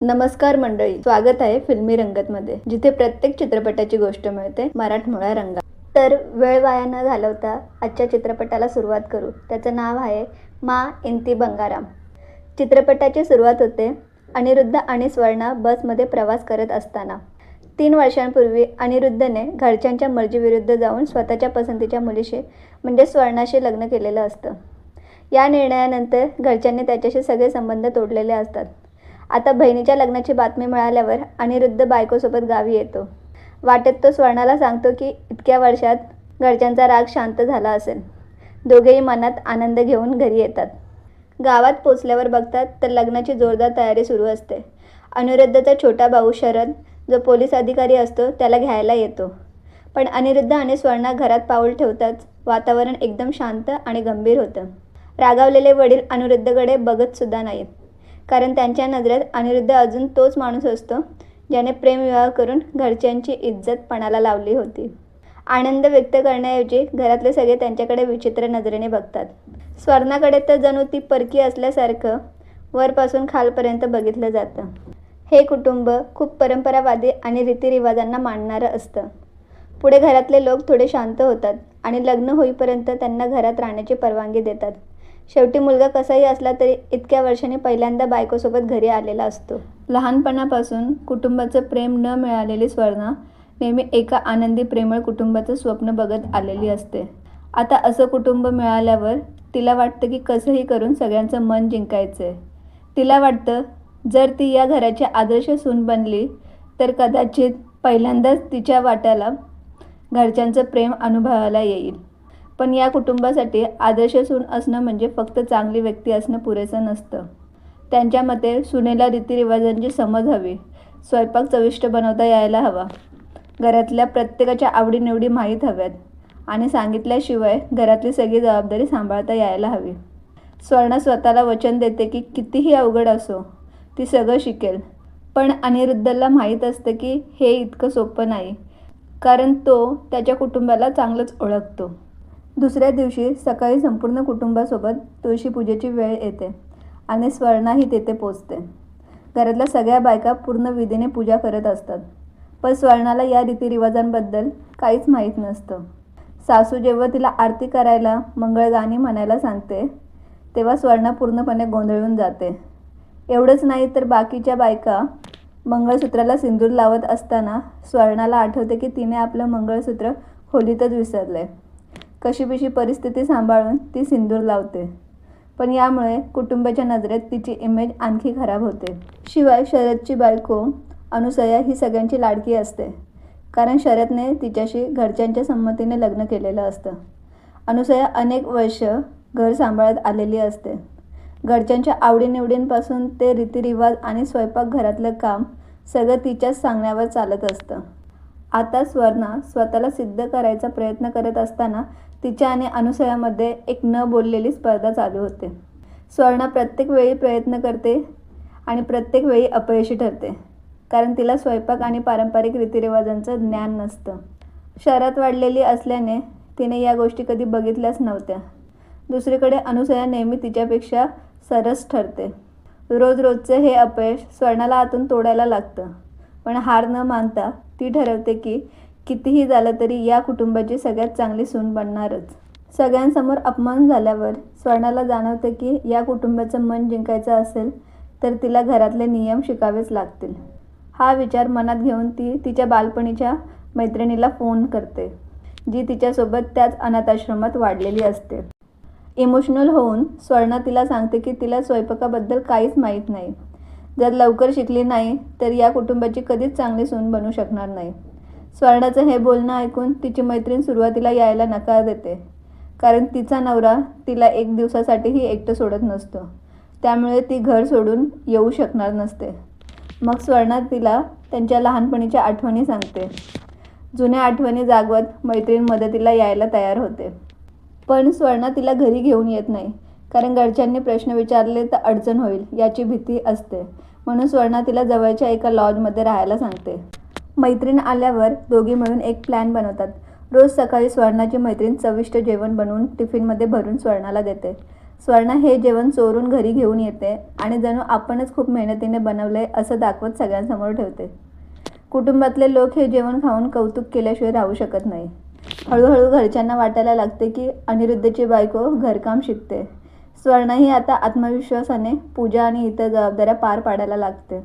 नमस्कार मंडळी, स्वागत आहे फिल्मी रंगतमध्ये, जिथे प्रत्येक चित्रपटाची गोष्ट मिळते मराठमोळ्या रंगात. तर वेळ वाया न घालवता आजच्या चित्रपटाला सुरुवात करू. त्याचं नाव आहे मा इंती बंगाराम. चित्रपटाची सुरुवात होते अनिरुद्ध आणि स्वर्णा बसमध्ये प्रवास करत असताना. 3 वर्षांपूर्वी अनिरुद्धने घरच्यांच्या मर्जीविरुद्ध जाऊन स्वतःच्या पसंतीच्या मुलीशी म्हणजे स्वर्णाशी लग्न केलेलं असतं. या निर्णयानंतर घरच्यांनी त्याच्याशी सगळे संबंध तोडलेले असतात. आता बहिणीच्या लग्नाची बातमी मिळाल्यावर अनिरुद्ध बायकोसोबत गावी येतो. वाटेत तो स्वर्णाला सांगतो की इतक्या वर्षात घरच्यांचा राग शांत झाला असेल. दोघेही मनात आनंद घेऊन घरी येतात. गावात पोचल्यावर बघतात तर लग्नाची जोरदार तयारी सुरू असते. अनिरुद्धचा छोटा भाऊ शरद, जो पोलीस अधिकारी असतो, त्याला घ्यायला येतो. पण अनिरुद्ध आणि स्वर्णा घरात पाऊल ठेवताच वातावरण एकदम शांत आणि गंभीर होतं. रागावलेले वडील अनिरुद्धकडे बघतसुद्धा नाहीत, कारण त्यांच्या नजरेत अनिरुद्ध अजून तोच माणूस असतो ज्याने प्रेमविवाह करून घरच्यांची इज्जत पणाला लावली होती. आनंद व्यक्त करण्याऐवजी घरातले सगळे त्यांच्याकडे विचित्र नजरेने बघतात. स्वर्णाकडे तर जणू ती परकी असल्यासारखं वरपासून खालपर्यंत बघितलं जातं. हे कुटुंब खूप परंपरावादी आणि रीतिरिवाजांना मानणारं असतं. पुढे घरातले लोक थोडे शांत होतात आणि लग्न होईपर्यंत त्यांना घरात राहण्याची परवानगी देतात. शेवटी मुलगा कसाही असला तरी इतक्या वर्षांनी पहिल्यांदा बायकोसोबत घरी आलेला असतो. लहानपणापासून कुटुंबाचं प्रेम न मिळालेली स्वर्णा नेहमी एका आनंदी प्रेमळ कुटुंबाचं स्वप्न बघत आलेली असते. आता असं कुटुंब मिळाल्यावर तिला वाटतं की कसंही करून सगळ्यांचं मन जिंकायचं आहे. तिला वाटतं जर ती या घराची आदर्श सून बनली तर कदाचित पहिल्यांदाच तिच्या वाट्याला घरच्यांचं प्रेम अनुभवायला येईल. पण या कुटुंबासाठी आदर्श सून असणं म्हणजे फक्त चांगली व्यक्ती असणं पुरेसं नसतं. त्यांच्या मते सुनेला रीतिरिवाजांची समज हवी, स्वयंपाक चविष्ट बनवता यायला हवा, घरातल्या प्रत्येकाच्या आवडीनिवडी माहीत हव्यात आणि सांगितल्याशिवाय घरातली सगळी जबाबदारी सांभाळता यायला हवी. स्वर्णा स्वतःला वचन देते की कितीही अवघड असो ती सगळं शिकेल. पण अनिरुद्धला माहीत असतं की हे इतकं सोपं नाही, कारण तो त्याच्या कुटुंबाला चांगलंच ओळखतो. दुसऱ्या दिवशी सकाळी संपूर्ण कुटुंबासोबत तुळशीपूजेची वेळ येते आणि स्वर्णाही तेथे पोचते. घरातल्या सगळ्या बायका पूर्ण विधीने पूजा करत असतात, पण स्वर्णाला या रीतिरिवाजांबद्दल काहीच माहीत नसतं. सासू जेव्हा तिला आरती करायला, मंगळगाणी म्हणायला सांगते तेव्हा स्वर्णा पूर्णपणे गोंधळून जाते. एवढंच नाही तर बाकीच्या बायका मंगळसूत्राला सिंदूर लावत असताना स्वर्णाला आठवते की तिने आपलं मंगळसूत्र खोलीतच विसरलंय. कशीबशी परिस्थिती सांभाळून ती सिंदूर लावते, पण यामुळे कुटुंबाच्या नजरेत तिची इमेज आणखी खराब होते. शिवाय शरदची बायको अनुसया ही सगळ्यांची लाडकी असते, कारण शरदने तिच्याशी घरच्यांच्या संमतीने लग्न केलेलं असतं. अनुसया अनेक वर्ष घर सांभाळत आलेली असते. घरच्यांच्या आवडीनिवडींपासून ते रीतिरिवाज आणि स्वयंपाकघरातलं काम सगळं तिच्याच सांगण्यावर चालत असतं. आता स्वर्णा स्वतःला सिद्ध करायचा प्रयत्न करत असताना तिच्या आणि अनुसयामध्ये एक न बोललेली स्पर्धा चालू होते. स्वर्णा प्रत्येक वेळी प्रयत्न करते आणि प्रत्येक वेळी अपयशी ठरते, कारण तिला स्वयंपाक आणि पारंपरिक रीतिरिवाजांचं ज्ञान नसतं. शहरात वाढलेली असल्याने तिने या गोष्टी कधी बघितल्याच नव्हत्या. दुसरीकडे अनुसया नेहमी तिच्यापेक्षा सरस ठरते. रोजचे हे अपयश स्वर्णाला आतून तोडायला लागतं, पण हार न मानता ती ठरवते की कितीही झालं तरी या कुटुंबाची सगळ्यात चांगली सून बनणारच. सगळ्यांसमोर अपमान झाल्यावर स्वर्णाला जाणवते की या कुटुंबाचं मन जिंकायचं असेल तर तिला घरातले नियम शिकावेच लागतील. हा विचार मनात घेऊन ती तिच्या बालपणीच्या मैत्रिणीला फोन करते, जी तिच्यासोबत त्याच अनाथाश्रमात वाढलेली असते. इमोशनल होऊन स्वर्णा तिला सांगते की तिला स्वयंपाकाबद्दल काहीच माहीत नाही. जर लवकर शिकली नाही तर या कुटुंबाची कधीच चांगली सून बनू शकणार नाही. स्वर्णाचं हे बोलणं ऐकून तिची मैत्रीण सुरुवातीला यायला नकार देते, कारण तिचा नवरा तिला 1 दिवसासाठीही एकटं सोडत नसतो, त्यामुळे ती घर सोडून येऊ शकणार नसते. मग स्वर्णा तिला त्यांच्या लहानपणीच्या आठवणी सांगते. जुन्या आठवणी जागवत मैत्रीण मदतीला यायला तयार होते. पण स्वर्णा तिला घरी घेऊन येत नाही, कारण घरच्यांनी प्रश्न विचारले तर अडचण होईल याची भीती असते. म्हणून स्वर्णा तिला जवळच्या एका लॉजमध्ये राहायला सांगते. मैत्रीण आल्यावर दोघी मिळून एक प्लॅन बनवतात. रोज सकाळी स्वर्णाची मैत्रीण चविष्ट जेवण बनवून टिफिनमध्ये भरून स्वर्णाला देते. स्वर्णा हे जेवण चोरून घरी घेऊन येते आणि जणू आपणच खूप मेहनतीने बनवलंय असं दाखवत सगळ्यांसमोर ठेवते. कुटुंबातले लोक हे जेवण खाऊन कौतुक केल्याशिवाय राहू शकत नाही. हळूहळू घरच्यांना वाटायला लागते की अनिरुद्धची बायको घरकाम शिकते. स्वर्णाही आता आत्मविश्वासाने पूजा आणि इतर जबाबदाऱ्या पार पाडायला लागते.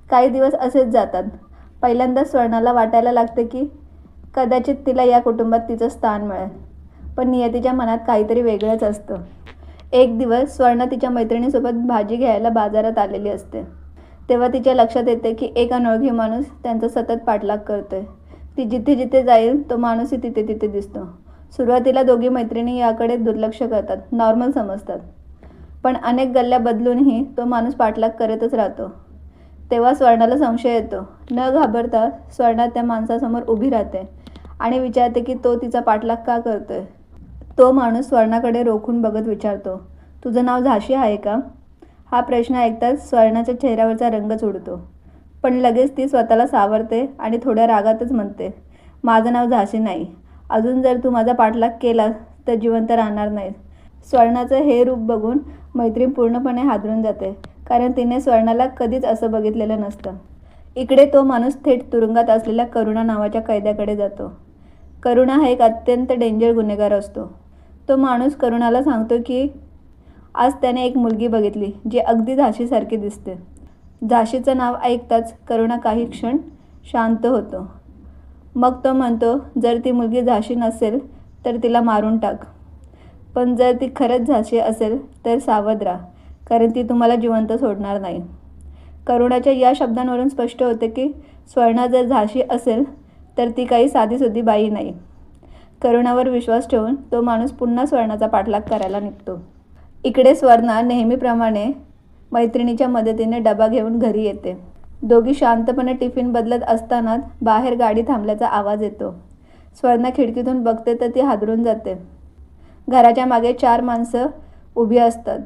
काही दिवस असेच जातात. पहिल्यांदा स्वर्णाला वाटायला लागते की कदाचित तिला या कुटुंबात तिचं स्थान मिळेल, पण नियतीच्या मनात काहीतरी वेगळंच असतं. एक दिवस स्वर्णा तिच्या मैत्रिणीसोबत भाजी घ्यायला बाजारात आलेली असते. तेव्हा तिच्या लक्षात येते की एक अनोळखी माणूस त्यांचा सतत पाठलाग करतोय. ती जिथे जिथे जाईल तो माणूसही तिथे तिथे दिसतो. सुरुवातीला दोघी मैत्रिणी याकडे दुर्लक्ष करतात, नॉर्मल समजतात. पण अनेक गल्ल्या बदलूनही तो माणूस पाठलाग करतच राहतो. तेव्हा स्वर्णाला संशय येतो. न घाबरता स्वर्णा त्या माणसासमोर उभी राहते आणि विचारते की तो तिचा पाठलाग का करतोय. तो माणूस स्वर्णाकडे रोखून बघत विचारतो, तुझं नाव झाशी आहे का? हा प्रश्न ऐकताच स्वर्णाच्या चेहऱ्यावरचा रंगच उडतो. पण लगेच ती स्वतःला सावरते आणि थोड्या रागातच म्हणते, माझं नाव झाशी नाही. अजून जर तू माझा पाठलाग केला तर जिवंत राहणार नाहीस. स्वर्णाचं हे रूप बघून मैत्रीण पूर्णपणे हादरून जाते, कारण तिने स्वर्णाला कधीच असं बघितलेलं नसतं. इकडे तो माणूस थेट तुरुंगात असलेल्या करुणा नावाच्या कैद्याकडे जातो. करुणा हा एक अत्यंत डेंजर गुन्हेगार असतो. तो माणूस करुणाला सांगतो की आज त्याने एक मुलगी बघितली जी अगदी झाशीसारखी दिसते. झाशीचं नाव ऐकताच करुणा काही क्षण शांत होतो. मग तो म्हणतो, जर ती मुलगी झाशी नसेल तर तिला मारून टाक, पण जर ती खरंच झाशी असेल तर सावध राहा, कारण ती तुम्हाला जिवंत सोडणार नाही. करुणाच्या या शब्दांवरून स्पष्ट होते की स्वर्णा जर झाशी असेल तर ती काही साधीसुधी बाई नाही. करुणावर विश्वास ठेवून तो माणूस पुन्हा स्वर्णाचा पाठलाग करायला निघतो. इकडे स्वर्णा नेहमीप्रमाणे मैत्रिणीच्या मदतीने डबा घेऊन घरी येते. दोघी शांतपणे टिफिन बदलत असतानाच बाहेर गाडी थांबल्याचा आवाज येतो. स्वर्णा खिडकीतून बघते तर ती हादरून जाते. घराच्या मागे 4 माणसं उभी असतात.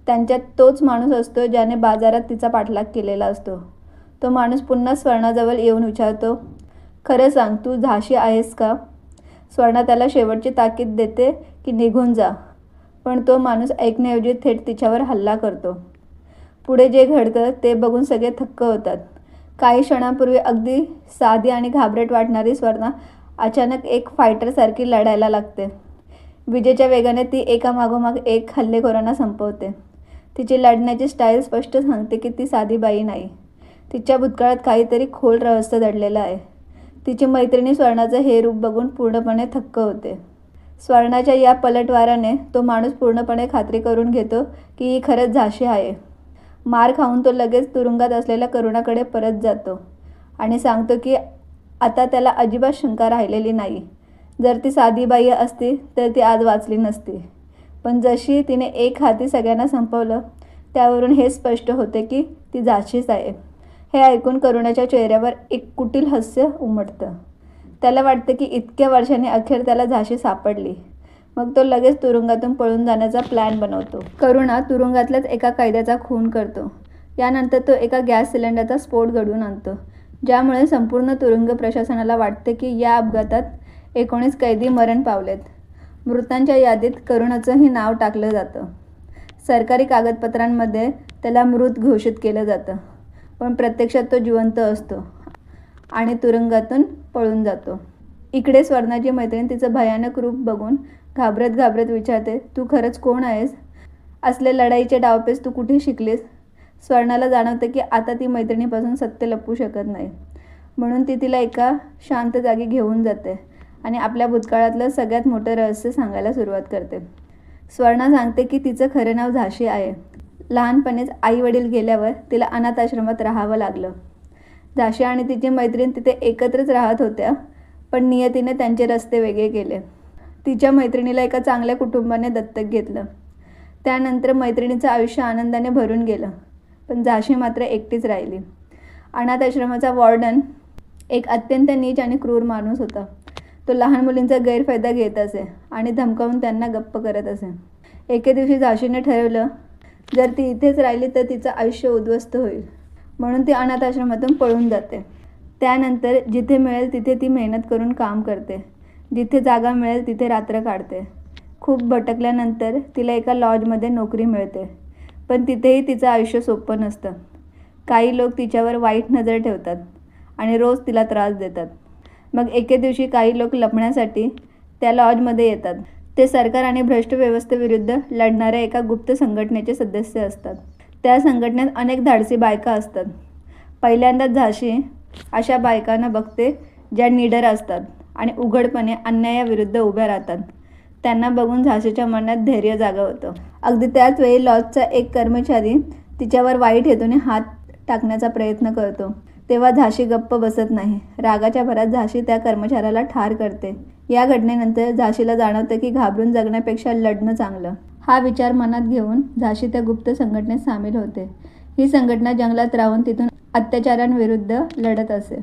त्यांच्यात तोच माणूस असतो ज्याने बाजारात तिचा पाठलाग केलेला असतो. तो माणूस पुन्हा स्वर्णाजवळ येऊन विचारतो, खरं सांग, तू झाशी आहेस का? स्वर्णा त्याला शेवटची ताकीद देते की निघून जा, पण तो माणूस ऐकण्याऐवजी थेट तिच्यावर हल्ला करतो. पुढे जे घडतं ते बघून सगळे थक्क होतात. काही क्षणांपूर्वी अगदी साधी आणि घाबरट वाटणारी स्वर्णा अचानक एक फायटरसारखी लढायला लागते. विजेच्या वेगाने ती एकामागोमाग एक हल्लेखोरांना संपवते. तिची लढण्याची स्टाईल स्पष्ट सांगते की ती साधी बाई नाही. तिच्या भूतकाळात काहीतरी खोल रहस्य दडलेलं आहे. तिची मैत्रिणी स्वर्णाचं हे रूप बघून पूर्णपणे थक्क होते. स्वर्णाच्या या पलटवाराने तो माणूस पूर्णपणे खात्री करून घेतो की ही खरंच झाशी आहे. मार खाऊन तो लगेच तुरुंगात असलेल्या करुणाकडे परत जातो आणि सांगतो की आता त्याला अजिबात शंका राहिलेली नाही. जर ती साधी बाई असती तर ती आज वाचली नसती. पण जशी तिने एक हाती सगळ्यांना संपवलं, त्यावरून हे स्पष्ट होते की ती झाशीच आहे. हे ऐकून करुणाच्या चेहऱ्यावर एक कुटील हास्य उमटतं. त्याला वाटते की इतक्या वर्षांनी अखेर त्याला झाशी सापडली. मग तो लगेच तुरुंगातून पळून जाण्याचा प्लॅन बनवतो. करुणा तुरुंगातल्याच एका कैद्याचा खून करतो. यानंतर तो एका गॅस सिलेंडरचा स्फोट घडवून आणतो, ज्यामुळे संपूर्ण तुरुंग प्रशासनाला वाटते की या अपघातात 19 कैदी मरण पावलेत. मृतांच्या यादीत करुणाचंही नाव टाकलं जातं. सरकारी कागदपत्रांमध्ये त्याला मृत घोषित केलं जातं, पण प्रत्यक्षात तो जिवंत असतो आणि तुरुंगातून पळून जातो. इकडे स्वर्णाची मैत्रीण तिचं भयानक रूप बघून घाबरत घाबरत विचारते, तू खरंच कोण आहेस? असले लढाईचे डावपेच तू कुठे शिकलीस? स्वर्णाला जाणवते की आता ती मैत्रिणीपासून सत्य लपवू शकत नाही. म्हणून ती तिला एका शांत जागी घेऊन जाते आणि आपल्या भूतकाळातलं सगळ्यात मोठं रहस्य सांगायला सुरुवात करते. स्वर्णा सांगते की तिचं खरं नाव झाशी आहे. लहानपणीच आई वडील गेल्यावर तिला अनाथ आश्रमात राहावं लागलं. झाशी आणि तिची मैत्रीण तिथे एकत्रच राहत होत्या, पण नियतीने त्यांचे रस्ते वेगळे केले. तिच्या मैत्रिणीला एका चांगल्या कुटुंबाने दत्तक घेतलं. त्यानंतर मैत्रिणीचं आयुष्य आनंदाने भरून गेलं, पण झाशी मात्र एकटीच राहिली. अनाथ आश्रमाचा वॉर्डन एक अत्यंत नीच आणि क्रूर माणूस होता. तो लहान मुलींचा गैरफायदा घेत असे आणि धमकावून त्यांना गप्प करत असे. एके दिवशी झाशीने ठरवलं, जर ती इथेच राहिली तर तिचं आयुष्य उद्ध्वस्त होईल. म्हणून ती अनाथ आश्रमातून पळून जाते. त्यानंतर जिथे मिळेल तिथे ती मेहनत करून काम करते. जिथे जागा मिळेल तिथे रात्र काढते. खूप भटकल्यानंतर तिला एका लॉजमध्ये नोकरी मिळते, पण तिथेही तिचं आयुष्य सोपं नसतं. काही लोक तिच्यावर वाईट नजर ठेवतात आणि रोज तिला त्रास देतात. मग एके दिवशी काही लोक लपण्यासाठी त्या लॉजमध्ये येतात. ते सरकार आणि भ्रष्ट व्यवस्थेविरुद्ध लढणाऱ्या एका गुप्त संघटनेचे सदस्य असतात. त्या संघटनेत अनेक धाडसी बायका असतात. पहिल्यांदाच झाशी अशा बायकांना बघते ज्या निडर असतात आणि उघडपणे अन्यायाविरुद्ध उभ्या राहतात. त्यांना बघून झाशीच्या मनात धैर्य जागा होतं. अगदी त्याच वेळी लॉजचा एक कर्मचारी तिच्यावर वाईट हेतूने हात टाकण्याचा प्रयत्न करतो. तेव्हा झाशी गप्प बसत नाही. रागाच्या भरात झाशी त्या कर्मचाऱ्याला ठार करते. या घटनेनंतर झाशीला जाणवतं की घाबरून जगण्यापेक्षा लढणं चांगलं. हा विचार मनात घेऊन झाशी त्या गुप्त संघटनेत सामील होते. ही संघटना जंगलात राहून तिथून अत्याचारांविरुद्ध लढत असे.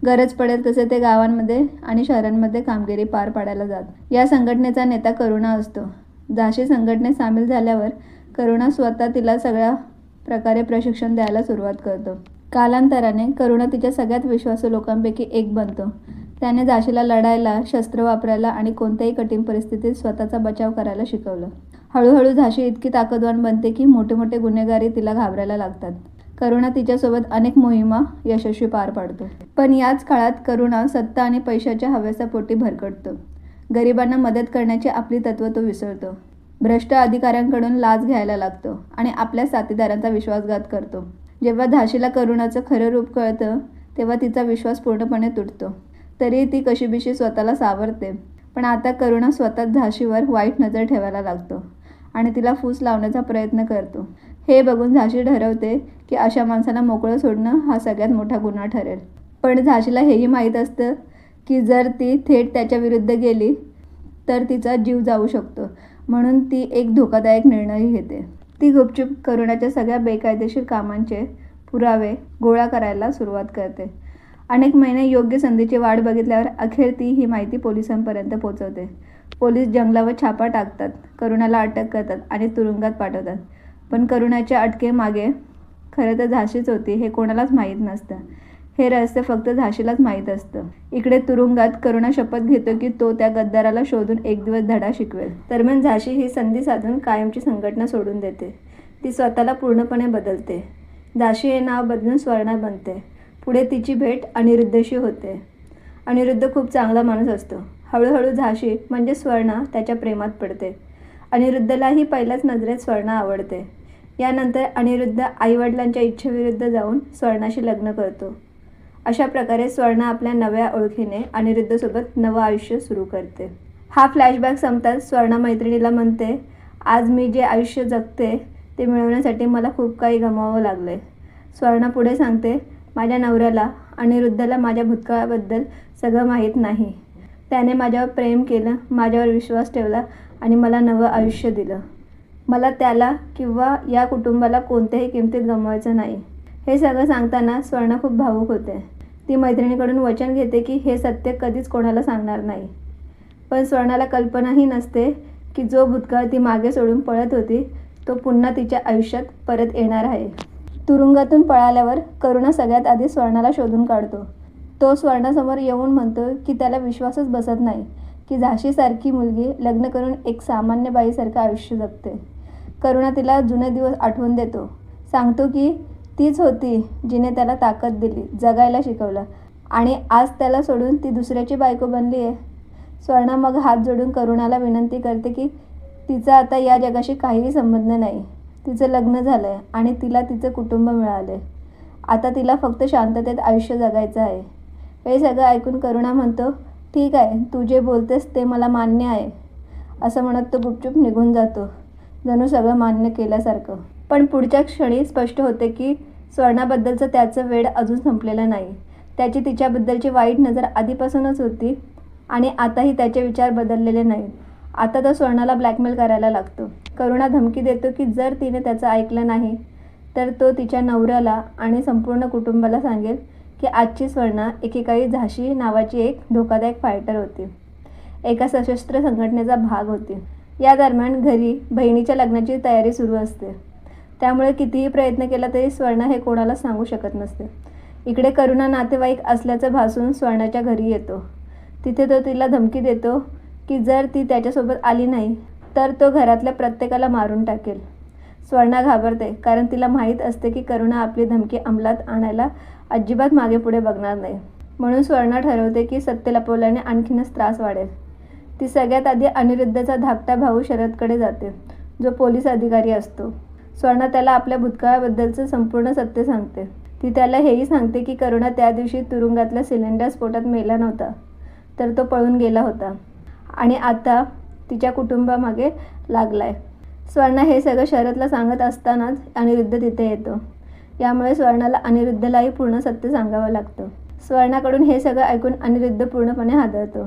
गरज पडेल तसे ते गावांमध्ये आणि शहरांमध्ये कामगिरी पार पाडायला जात. या संघटनेचा नेता करुणा असतो. झाशी संघटनेत सामील झाल्यावर करुणा स्वतः तिला सगळ्या प्रकारे प्रशिक्षण द्यायला सुरुवात करतो. कालांतराने करुणा तिच्या सगळ्यात विश्वासू लोकांपैकी एक बनतो. त्याने झाशीला लढायला, शस्त्र वापरायला आणि कोणत्याही कठीण परिस्थितीत स्वतःचा बचाव करायला शिकवलं. हळूहळू झाशी इतकी ताकदवान बनते की मोठे मोठे गुन्हेगारही तिला घाबरायला लागतात. करुणा तिच्यासोबत अनेक मोहिमा यशस्वी पार पाडतो. पण याच काळात करुणा सत्ता आणि पैशाच्या हव्यासापोटी भरकटतो. गरिबांना मदत करण्याची आपली तत्त्व तो विसरतो. भ्रष्ट अधिकाऱ्यांकडून लाच घ्यायला लागतो आणि आपल्या साथीदारांचा विश्वासघात करतो. जेव्हा झाशीला करुणाचं खरं रूप कळतं तेव्हा तिचा विश्वास पूर्णपणे तुटतो. तरीही ती कशीबशी स्वतःला सावरते. पण आता करुणा स्वतःच झाशीवर वाईट नजर ठेवायला लागतो आणि तिला फूस लावण्याचा प्रयत्न करतो. हे बघून झाशी ठरवते की अशा माणसाला मोकळं सोडणं हा सगळ्यात मोठा गुन्हा ठरेल. पण झाशीला हेही माहीत असतं की जर ती थेट त्याच्या विरुद्ध गेली तर तिचा जीव जाऊ शकतो. म्हणून ती एक धोकादायक निर्णय घेते. ती गुपचूप करुणाच्या सगळ्या बेकायदेशीर कामांचे पुरावे गोळा करायला सुरुवात करते. अनेक महिने योग्य संधीची वाट बघितल्यावर अखेर ती ही माहिती पोलिसांपर्यंत पोहोचवते. पोलीस जंगलावर छापा टाकतात, करुणाला अटक करतात आणि तुरुंगात पाठवतात. पण करुणाच्या अटकेमागे खरं तर झाशीच होती हे कोणालाच माहीत नसतं. हे रहस्य फक्त झाशीलाच माहीत असतं. इकडे तुरुंगात करुणा शपथ घेतो की तो त्या गद्दाराला शोधून एक दिवस धडा शिकवेल. दरम्यान झाशी ही संधी साधून कायमची संघटना सोडून देते. ती स्वतःला पूर्णपणे बदलते. झाशी हे नाव बदलून स्वर्णा बनते. पुढे तिची भेट अनिरुद्धशी होते. अनिरुद्ध खूप चांगला माणूस असतो. हळूहळू झाशी म्हणजे स्वर्णा त्याच्या प्रेमात पडते. अनिरुद्धलाही पहिल्याच नजरेत स्वर्णा आवडते. यानंतर अनिरुद्ध आईवडिलांच्या इच्छेविरुद्ध जाऊन स्वर्णाशी लग्न करतो. अशा प्रकारे स्वर्णा आपल्या नव्या ओळखीने अनिरुद्धसोबत नवं आयुष्य सुरू करते. हा फ्लॅशबॅक संपताच स्वर्णा मैत्रिणीला म्हणते, आज मी जे आयुष्य जगते ते मिळवण्यासाठी मला खूप काही गमवावं लागलं आहे. स्वर्णा पुढे सांगते, माझ्या नवऱ्याला अनिरुद्धला माझ्या भूतकाळाबद्दल सगळं माहीत नाही. त्याने माझ्यावर प्रेम केलं, माझ्यावर विश्वास ठेवला आणि मला नवं आयुष्य दिलं. मला त्याला किंवा या कुटुंबाला कोणत्याही किमतीत गमवायचं नाही. हे सगळं सांगताना स्वर्णा खूप भावूक होते. ती मैत्रिणीकडून वचन घेते की हे सत्य कधीच कोणाला सांगणार नाही. पण स्वर्णाला कल्पनाही नसते की जो भूतकाळ ती मागे सोडून पळत होती तो पुन्हा तिच्या आयुष्यात परत येणार आहे. तुरुंगातून पळाल्यावर करुणा सगळ्यात आधी स्वर्णाला शोधून काढतो. तो स्वर्णासमोर येऊन म्हणतो की त्याला विश्वासच बसत नाही की झाशीसारखी मुलगी लग्न करून एक सामान्य बाईसारखं आयुष्य जगते. करुणा तिला जुने दिवस आठवून देतो. सांगतो की तीच होती जिने त्याला ताकद दिली, जगायला शिकवलं आणि आज त्याला सोडून ती दुसऱ्याची बायको बनली आहे. स्वर्णा मग हात जोडून करुणाला विनंती करते की तिचा आता या जगाशी काहीही संबंध नाही. तिचं लग्न झालं आहे आणि तिला तिचं कुटुंब मिळालं आहे. आता तिला फक्त शांततेत आयुष्य जगायचं आहे. हे सगळं ऐकून करुणा म्हणतो, ठीक आहे, तू जे बोलतेस ते मला मान्य आहे. असं म्हणत तो गुपचूप निघून जातो, जणू सगळं मान्य केल्यासारखं. पण पुढच्या क्षणी स्पष्ट होते की स्वर्णाबद्दलचं त्याचं वेड अजून संपलेलं नाही. त्याची तिच्याबद्दलची वाईट नजर आधीपासूनच होती आणि आताही त्याचे विचार बदललेले नाहीत. आता तो स्वर्णाला ब्लॅकमेल करायला लागतो. करुणा धमकी देतो की जर तिने त्याचं ऐकलं नाही तर तो तिच्या नवऱ्याला आणि संपूर्ण कुटुंबाला सांगेल की आजची स्वर्णा एकेकाळी झाशी नावाची एक धोकादायक फायटर होती, एका सशस्त्र संघटनेचा भाग होती. या दरम्यान घरी बहिणीच्या लग्नाची तयारी सुरू असते. त्यामुळे कितीही प्रयत्न केला तरी स्वर्णा हे कोणाला सांगू शकत नसते. इकडे करुणा नातेवाईक असल्याचं भासून स्वर्णाच्या घरी येतो. तिथे तो तिला धमकी देतो की जर ती त्याच्यासोबत आली नाही तर तो घरातल्या प्रत्येकाला मारून टाकेल. स्वर्णा घाबरते, कारण तिला माहीत असते की करुणा आपली धमकी अंमलात आणायला अजिबात मागे पुढे बघणार नाही. म्हणून स्वर्णा ठरवते की सत्य लपवल्याने आणखीनच त्रास वाढेल. ती सगळ्यात आधी अनिरुद्धचा धाकटा भाऊ शरदकडे जाते, जो पोलीस अधिकारी असतो. स्वर्णा त्याला आपल्या भूतकाळाबद्दलचं संपूर्ण सत्य सांगते. ती त्याला हेही सांगते की करुणा त्या दिवशी तुरुंगातल्या सिलेंडर स्फोटात मेला नव्हता, तर तो पळून गेला होता आणि आता तिच्या कुटुंबामागे लागलाय. स्वर्णा हे सगळं शरदला सांगत असतानाच अनिरुद्ध तिथे येतो. यामुळे स्वर्णाला अनिरुद्धलाही पूर्ण सत्य सांगावं लागतं. स्वर्णाकडून हे सगळं ऐकून अनिरुद्ध पूर्णपणे हादरतो.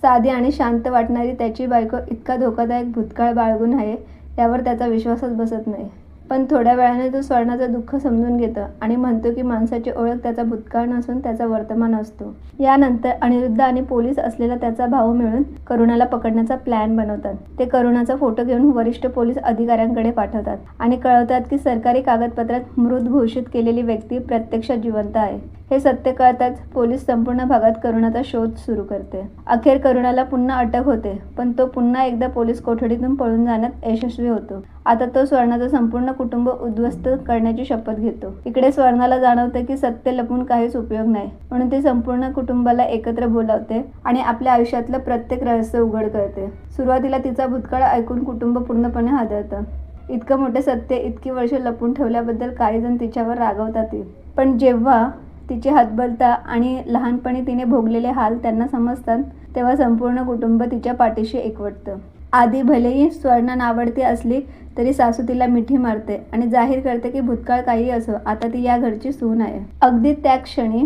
साधी आणि शांत वाटणारी त्याची बायको इतका धोकादायक भूतकाळ बाळगून आहे यावर त्याचा विश्वासच बसत नाही. पण थोड्या वेळाने तो स्वर्णाचं दुःख समजून घेतो आणि म्हणतो की माणसाची ओळख त्याचा भूतकाळ नसून त्याचा वर्तमान असतो. यानंतर अनिरुद्ध आणि पोलीस असलेला त्याचा भाऊ मिळून करुणाला पकडण्याचा प्लॅन बनवतात. ते करुणाचा फोटो घेऊन वरिष्ठ पोलीस अधिकाऱ्यांकडे पाठवतात आणि कळवतात की सरकारी कागदपत्रात मृत घोषित केलेली व्यक्ती प्रत्यक्षात जिवंत आहे. हे सत्य कळताच पोलीस संपूर्ण भागात करुणाचा शोध सुरू करते. अखेर करुणाला पुन्हा अटक होते, पण तो पुन्हा एकदा पोलीस कोठडीतून पळून जाण्यात यशस्वी होतो. आता तो स्वर्णाचं संपूर्ण कुटुंब उद्ध्वस्त करण्याची शपथ घेतो. इकडे स्वर्णाला जाणवतं की सत्य लपून काहीच उपयोग नाही, म्हणून ती संपूर्ण कुटुंबाला एकत्र बोलावते आणि आपल्या आयुष्यातलं प्रत्येक रहस्य उघड करते. सुरुवातीला तिचा भूतकाळ ऐकून कुटुंब पूर्णपणे हादरतं. इतकं मोठं सत्य इतकी वर्ष लपून ठेवल्याबद्दल काही जण तिच्यावर रागवतात. पण जेव्हा तिची हतबलता आणि लहानपणी तिने भोगलेले हाल त्यांना समजतात, तेव्हा संपूर्ण कुटुंब तिच्या पाठीशी एकवटतं. आधी भलेही स्वर्णा नावडती असली तरी सासू तिला मिठी मारते आणि जाहीर करते की भूतकाळ काही असो, आता ती या घरची सून आहे. अगदी त्या क्षणी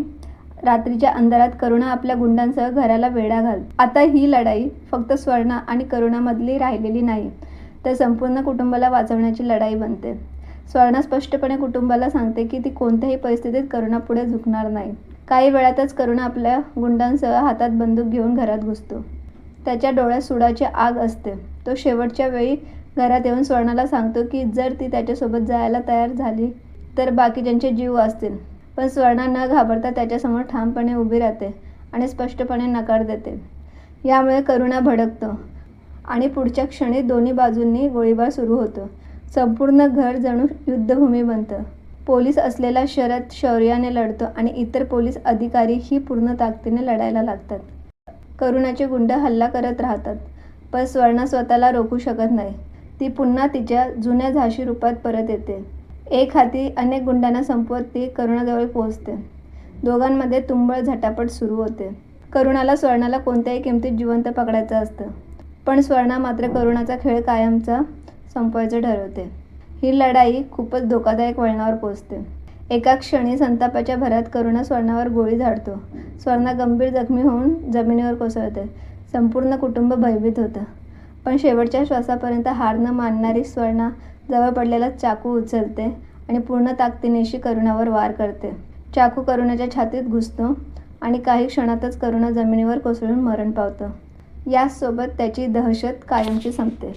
रात्रीच्या अंधारात करुणा आपल्या गुंडांसह घराला वेढा घालते. आता ही लढाई फक्त स्वर्णा आणि करुणामधली राहिलेली नाही, तर संपूर्ण कुटुंबाला वाचवण्याची लढाई बनते. स्वर्णा स्पष्टपणे कुटुंबाला सांगते की ती कोणत्याही परिस्थितीत करुणापुढे झुकणार नाही. काही वेळातच करुणा आपल्या गुंडांसह हातात बंदूक घेऊन घरात घुसतो. त्याच्या डोळ्यात सुडाची आग असते. तो शेवटच्या वेळी घरात येऊन स्वर्णाला सांगतो की जर ती त्याच्यासोबत जायला तयार झाली तर बाकीच्यांचे जीव वाचतील. पण स्वर्णा न घाबरता त्याच्यासमोर ठामपणे उभी राहते आणि स्पष्टपणे नकार देते. यामुळे करुणा भडकतो आणि पुढच्या क्षणी दोन्ही बाजूंनी गोळीबार सुरू होतो. संपूर्ण घर जणू युद्धभूमी बनतं. पोलीस असलेला शरद शौर्याने लढतो आणि इतर पोलीस अधिकारीही पूर्ण ताकदीने लढायला लागतात. करुणाचे गुंड हल्ला करत राहतात, पण स्वर्णा स्वतःला रोखू शकत नाही. ती पुन्हा तिच्या जुन्या झाशी रूपात परत येते. एक हाती अनेक गुंडांना संपवत ती करुणाजवळ पोहोचते. दोघांमध्ये तुंबळ झटापट सुरू होते. करुणाला स्वर्णाला कोणत्याही किमतीत जिवंत पकडायचं असतं, पण स्वर्णा मात्र करुणाचा खेळ कायमचा संपवायचं ठरवते. ही लढाई खूपच धोकादायक वळणावर पोहोचते. एका क्षणी संतापाच्या भरात करुणा स्वर्णावर गोळी झाडतो. स्वर्णा गंभीर जखमी होऊन जमिनीवर कोसळते. संपूर्ण कुटुंब भयभीत होतं, पण शेवटच्या श्वासापर्यंत हार न मानणारी स्वर्णा जवळ पडलेला चाकू उचलते आणि पूर्ण ताकदीनिशी करुणावर वार करते. चाकू करुणाच्या छातीत घुसतो आणि काही क्षणातच करुणा जमिनीवर कोसळून मरण पावतं. याचसोबत त्याची दहशत कायमची संपते.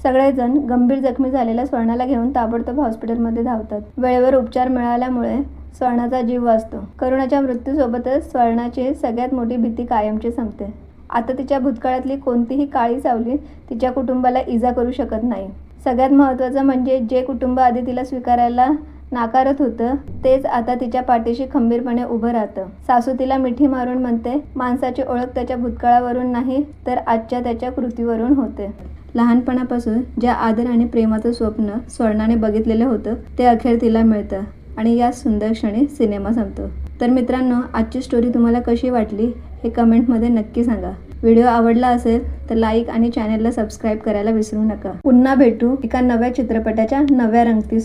सगळेजण गंभीर जखमी झालेल्या स्वर्णाला घेऊन ताबडतोब हॉस्पिटलमध्ये धावतात. वेळेवर उपचार मिळाल्यामुळे स्वर्णाचा जीव वाचतो. करुणाच्या मृत्यूसोबतच स्वर्णाची सगळ्यात मोठी भीती कायमची संपते. आता तिच्या भूतकाळातली कोणतीही काळी सावली तिच्या कुटुंबाला इजा करू शकत नाही. सगळ्यात महत्त्वाचं म्हणजे जे कुटुंब आधी तिला स्वीकारायला नाकारत होतं, तेच आता तिच्या पाठीशी खंबीरपणे उभं राहतं. सासू तिला मिठी मारून म्हणते, माणसाची ओळख त्याच्या भूतकाळावरून नाही, तर आजच्या त्याच्या कृतीवरून होते. लहानपणापासून ज्या आदर आणि प्रेमाचं स्वप्न स्वर्णाने बघितलेलं होतं, ते अखेर तिला मिळतं आणि या सुंदर क्षणी सिनेमा संपतो. तर मित्रांनो, आजची स्टोरी तुम्हाला कशी वाटली हे कमेंटमध्ये नक्की सांगा. व्हिडिओ आवडला असेल तर लाईक आणि चॅनलला सबस्क्राईब करायला विसरू नका. पुन्हा भेटू एका नव्या चित्रपटाच्या नव्या रंगती